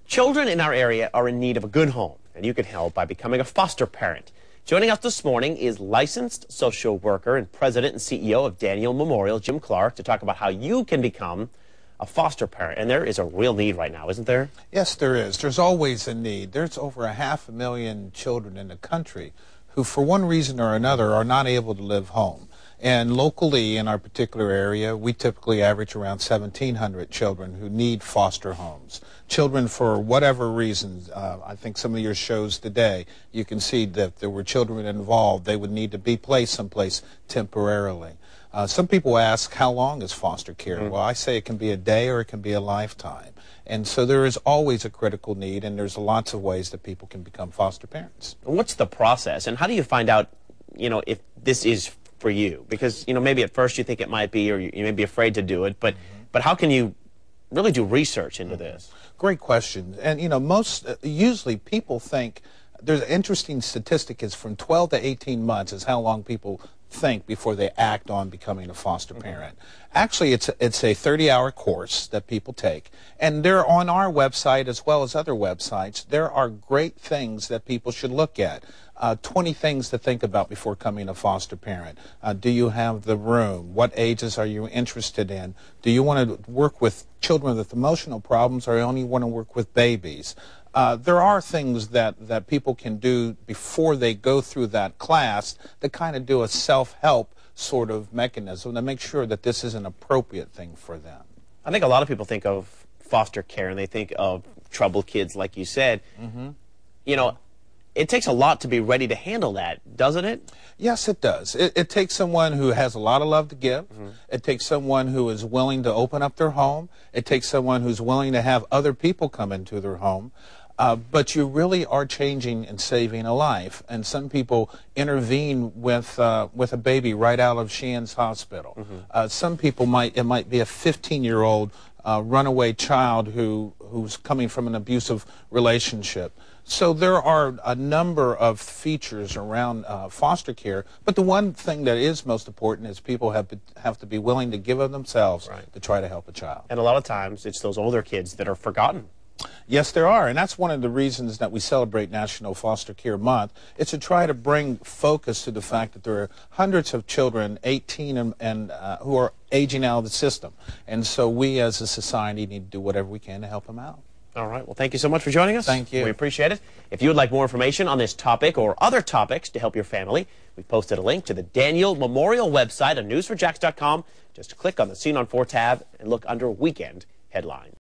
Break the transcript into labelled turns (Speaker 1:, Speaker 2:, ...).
Speaker 1: Children in our area are in need of a good home, and you can help by becoming a foster parent. Joining us this morning is licensed social worker and president and CEO of Daniel Memorial, Jim Clark, to talk about how you can become a foster parent. And there is a real need right now, isn't there?
Speaker 2: Yes, there is. There's always a need. There's over 500,000 children in the country who, for one reason or another, are not able to live home. And locally, in our particular area, we typically average around 1,700 children who need foster homes. Children, for whatever reasons, I think some of your shows today, you can see that there were children involved. They would need to be placed someplace temporarily. Some people ask, how long is foster care? Well, I say it can be a day or it can be a lifetime. And so there is always a critical need, and there's lots of ways that people can become foster parents.
Speaker 1: What's the process, and how do you find out, if this is for you? Because, maybe at first you think it might be, or you may be afraid to do it, but how can you really do research into this?
Speaker 2: Great question. And, usually people think, there's an interesting statistic, is from 12 to 18 months is how long people think before they act on becoming a foster parent. Actually, it's a 30-hour course that people take, and they're on our website as well as other websites. There are great things that people should look at. 20 things to think about before becoming a foster parent. Do you have the room? What ages are you interested in? Do you want to work with children with emotional problems, or you only want to work with babies? There are things that people can do before they go through that class to kind of do a self-help sort of mechanism to make sure that this is an appropriate thing for them.
Speaker 1: I think a lot of people think of foster care and they think of troubled kids, like you said. It takes a lot to be ready to handle that, doesn't it?
Speaker 2: Yes, it does. It takes someone who has a lot of love to give. It takes someone who is willing to open up their home. It takes someone who's willing to have other people come into their home. But you really are changing and saving a life. And some people intervene with a baby right out of Sheehan's Hospital. Some people it might be a 15-year-old runaway child who's coming from an abusive relationship. So there are a number of features around foster care, but the one thing that is most important is people have to be willing to give of themselves to try to help a child.
Speaker 1: And a lot of times it's those older kids that are forgotten.
Speaker 2: Yes, there are, and that's one of the reasons that we celebrate National Foster Care Month. It's to try to bring focus to the fact that there are hundreds of children, 18 and who are aging out of the system. And so we as a society need to do whatever we can to help them out.
Speaker 1: All right. Well, thank you so much for joining us.
Speaker 2: Thank you.
Speaker 1: We appreciate it. If you would like more information on this topic or other topics to help your family, we've posted a link to the Daniel Memorial website on news4jax.com. Just click on the Scene on 4 tab and look under Weekend Headlines.